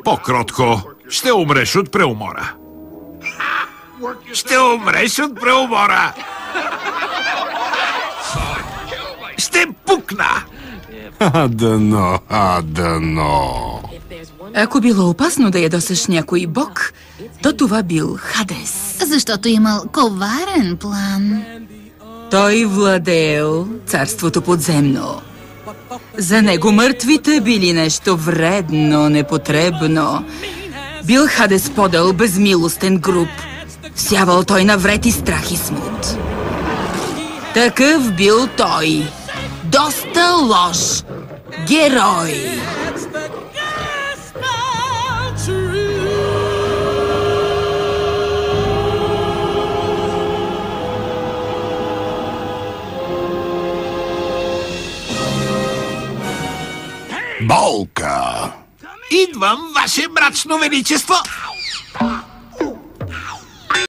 По-кротко, ще умреш от преумора. Ще умреш от преумора! Ще пукна! Дано. Ако било опасно да ядосаш някой бог, то това бил Хадес. Защото имал коварен план. Той владеел царството подземно. За него мъртвите били нещо вредно, непотребно. Бил Хадес подъл безмилостен груб. Всявал той навред и страх и смут. Такъв бил той. Доста лош герой. Болка. Идвам, ваше мрачно величество!